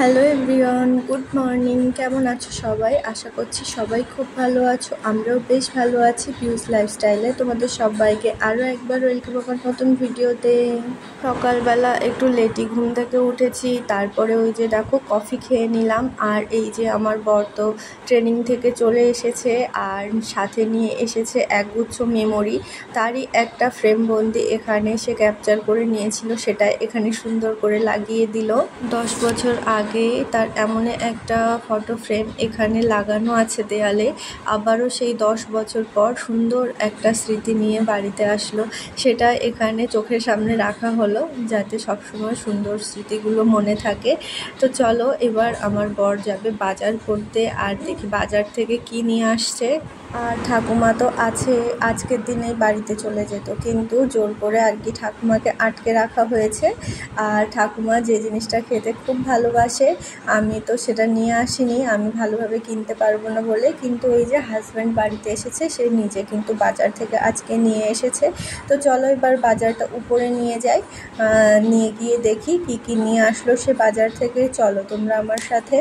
Hello everyone, good morning. কেমন আছো সবাই? আশা করছি সবাই খুব ভালো আছো। আমরাও বেশ ভালো আছি। পিউস লাইফস্টাইলে তোমাদের সবাইকে আরও একবার ওয়েলকাম আমার নতুন ভিডিওতে। সকালবেলা একটু লেটই ঘুম থেকে উঠেছি, তারপরে ওই যে দেখো কফি খেয়ে নিলাম। আর এই যে আমার বর তো ট্রেনিং থেকে চলে এসেছে, আর সাথে নিয়ে এসেছে একগুচ্ছ মেমোরি। তারই একটা ফ্রেম বন্দি এখানে সে ক্যাপচার করে নিয়েছিল, সেটা এখানে সুন্দর করে লাগিয়ে দিল। 10 বছর আগে তার এমন একটা ফটো ফ্রেম এখানে লাগানো আছে দেয়ালে। আবারও সেই 10 বছর পর সুন্দর একটা স্মৃতি নিয়ে বাড়িতে আসলো, সেটা এখানে চোখের সামনে রাখা হলো যাতে সবসময় সুন্দর স্মৃতিগুলো মনে থাকে। তো চলো এবার আমার বর যাবে বাজার করতে, আর দেখি বাজার থেকে কি নিয়ে আসছে। আর ঠাকুমা তো আছে, আজকের দিনে বাড়িতে চলে যেত, কিন্তু জোর করে আর কি ঠাকুমাকে আটকে রাখা হয়েছে। আর ঠাকুমা যে জিনিসটা খেতে খুব ভালোবাসে, আমি তো সেটা নিয়ে আসিনি, আমি ভালোভাবে কিনতে পারবো না বলে। কিন্তু ওই যে হাজব্যান্ড বাড়িতে এসেছে, সে নিজে কিন্তু বাজার থেকে আজকে নিয়ে এসেছে। তো চলো এবার বাজারটা উপরে নিয়ে যাই, নিয়ে গিয়ে দেখি কি কি নিয়ে আসলো সে বাজার থেকে। চলো তোমরা আমার সাথে।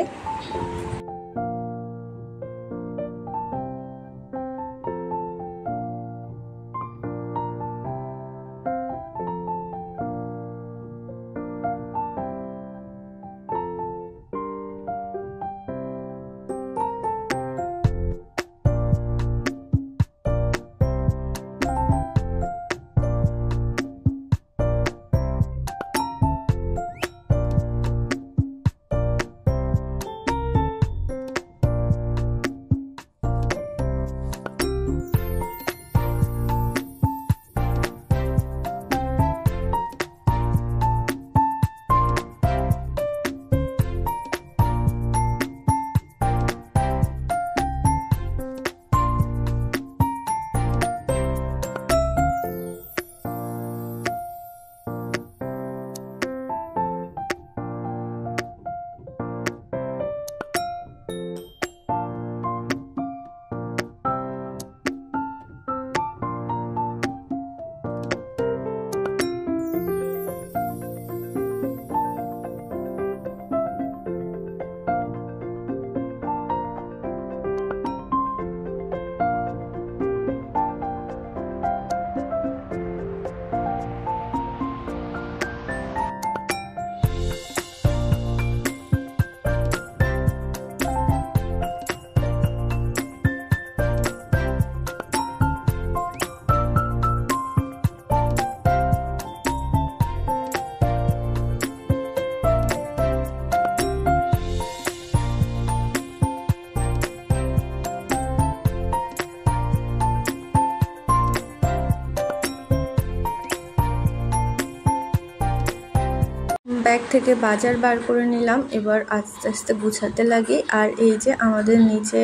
ব্যাগ থেকে বাজার বার করে নিলাম, এবার আস্তে আস্তে গুছাতে লাগি। আর এই যে আমাদের নিচে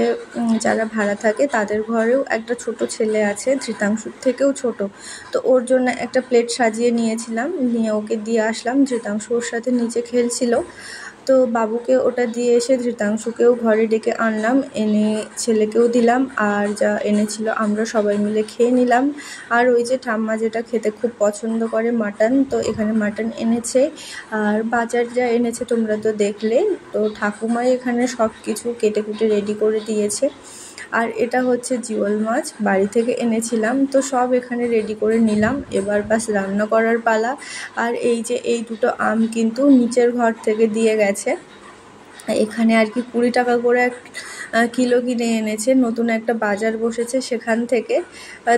যারা ভাড়া থাকে তাদের ঘরেও একটা ছোট ছেলে আছে, ধৃতাংশুর থেকেও ছোট। তো ওর জন্য একটা প্লেট সাজিয়ে নিয়েছিলাম, নিয়ে ওকে দিয়ে আসলাম। ধৃতাংশু ওর সাথে নিচে খেলছিল, তো বাবুকে ওটা দিয়ে এসে ধৃতাংশুকেও ঘরে ডেকে আনলাম, এনে ছেলেকেও দিলাম। আর যা এনেছিল আমরা সবাই মিলে খেয়ে নিলাম। আর ওই যে ঠাম্মা যেটা খেতে খুব পছন্দ করে, মাটন, তো এখানে মাটন এনেছে। আর বাজার যা এনেছে তোমরা তো দেখলে। তো ঠাকুমাই এখানে সব কিছু কেটে কুটে রেডি করে দিয়েছে। আর এটা হচ্ছে জিওল মাছ, বাড়ি থেকে এনেছিলাম, তো সব এখানে রেডি করে নিলাম। এবার বাস রান্না করার পালা। আর এই যে এই দুটো আম কিন্তু নিচের ঘর থেকে দিয়ে গেছে, এখানে আর কি 20 টাকা করে কিলো কিনে এনেছে। নতুন একটা বাজার বসেছে সেখান থেকে,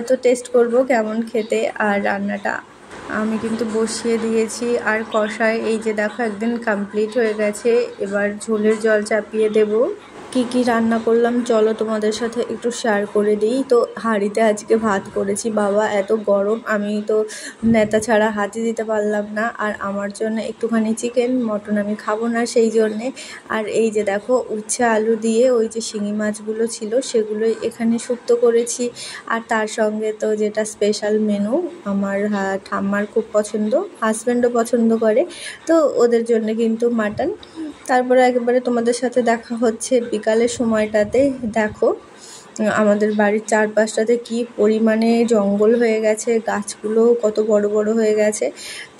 তো টেস্ট করব কেমন খেতে। আর রান্নাটা আমি কিন্তু বসিয়ে দিয়েছি। আর কষায় এই যে দেখো একদিন কমপ্লিট হয়ে গেছে, এবার ঝোলের জল চাপিয়ে দেব। কি কি রান্না করলাম চলো তোমাদের সাথে একটু শেয়ার করে দিই। তো হাঁড়িতে আজকে ভাত করেছি, বাবা এত গরম, আমি তো নেতা ছাড়া হাতই দিতে পারলাম না। আর আমার জন্য একটুখানি চিকেন, মটন আমি খাবো না সেই জন্যে। আর এই যে দেখো উচ্ছে আলু দিয়ে ওই যে শিঙি মাছগুলো ছিল সেগুলোই এখানে শুক্তো করেছি। আর তার সঙ্গে তো যেটা স্পেশাল মেনু, আমার ঠাম্মার খুব পছন্দ, হাজব্যান্ডও পছন্দ করে, তো ওদের জন্য কিন্তু মাটন। তারপরে একেবারে তোমাদের সাথে দেখা হচ্ছে বিকালের সময়টাতে। দেখো আমাদের বাড়ির চারপাশটাতে কি পরিমাণে জঙ্গল হয়ে গেছে, গাছগুলো কত বড় বড় হয়ে গেছে।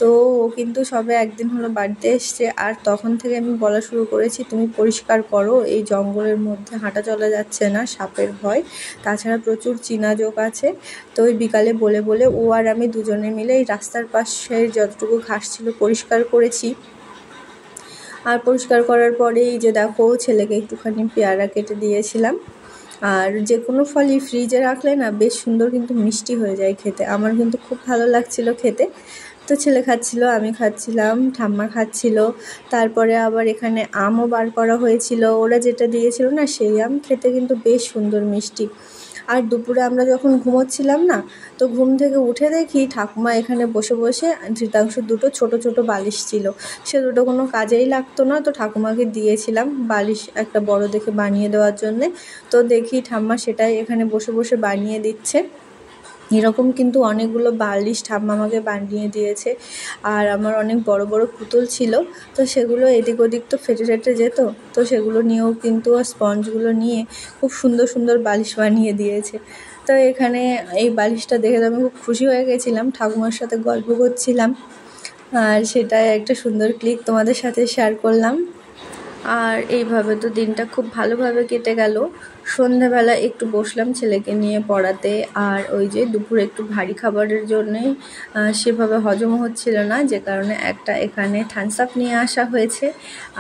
তো ও কিন্তু সবে একদিন হলো বাড়িতে এসছে, আর তখন থেকে আমি বলা শুরু করেছি তুমি পরিষ্কার করো, এই জঙ্গলের মধ্যে হাঁটা চলা যাচ্ছে না, সাপের ভয়, তাছাড়া প্রচুর চীনা জোক আছে। তো ওই বিকালে বলে বলে ও আর আমি দুজনে মিলে এই রাস্তার পাশে যতটুকু ঘাস ছিল পরিষ্কার করেছি। আর পরিষ্কার করার পরে এই যে দেখো ছেলেকে একটুখানি পেয়ারা কেটে দিয়েছিলাম। আর যে কোনো ফলই ফ্রিজে রাখলে না বেশ সুন্দর কিন্তু মিষ্টি হয়ে যায় খেতে, আমার কিন্তু খুব ভালো লাগছিল খেতে। তো ছেলে খাচ্ছিল, আমি খাচ্ছিলাম, ঠাম্মা খাচ্ছিল। তারপরে আবার এখানে আমও বার করা হয়েছিল, ওরা যেটা দিয়েছিল না সেই আম, খেতে কিন্তু বেশ সুন্দর মিষ্টি। আর দুপুরে আমরা যখন ঘুমোচ্ছিলাম না, তো ঘুম থেকে উঠে দেখি ঠাকুমা এখানে বসে বসে ধৃতাংশুর দুটো ছোট ছোট বালিশ ছিল, সে দুটো কোনো কাজেই লাগতো না, তো ঠাকুমাকে দিয়েছিলাম বালিশ একটা বড় দেখে বানিয়ে দেওয়ার জন্যে। তো দেখি ঠাম্মা সেটাই এখানে বসে বসে বানিয়ে দিচ্ছে। এরকম কিন্তু অনেকগুলো বালিশ ঠাম্মা আমাকে বানিয়ে দিয়েছে। আর আমার অনেক বড় বড় পুতুল ছিল, তো সেগুলো এদিক ওদিক তো ফেটে ফেটে যেত, তো সেগুলো নিয়েও কিন্তু স্পঞ্জগুলো নিয়ে খুব সুন্দর সুন্দর বালিশ বানিয়ে দিয়েছে। তো এখানে এই বালিশটা দেখে তো আমি খুব খুশি হয়ে গেছিলাম, ঠাকুমার সাথে গল্প করছিলাম, আর সেটাই একটা সুন্দর ক্লিক তোমাদের সাথে শেয়ার করলাম। আর এইভাবে তো দিনটা খুব ভালোভাবে কেটে গেল। সন্ধ্যাবেলা একটু বসলাম ছেলেকে নিয়ে পড়াতে, আর ওই যে দুপুরে একটু ভারী খাবারের জন্যে সেভাবে হজম হচ্ছিল না, যে কারণে একটা এখানে থামস আপ নিয়ে আসা হয়েছে,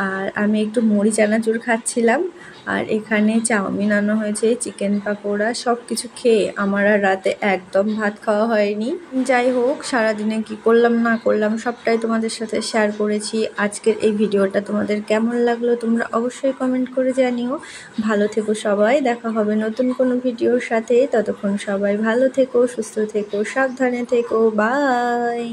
আর আমি একটু মুড়ি চানাচুর খাচ্ছিলাম। আর এখানে চাউমিন আনা হয়েছে, চিকেন পাকোড়া, সব কিছু খেয়ে আমার আর রাতে একদম ভাত খাওয়া হয়নি। যাই হোক, সারাদিনে কি করলাম না করলাম সবটাই তোমাদের সাথে শেয়ার করেছি। আজকের এই ভিডিওটা তোমাদের কেমন লাগলো তোমরা অবশ্যই কমেন্ট করে জানিও। ভালো থেকো সবাই, দেখা হবে নতুন কোনো ভিডিওর সাথে, ততক্ষণ সবাই ভালো থেকো, সুস্থ থেকো, সাবধানে থেকো, বাই।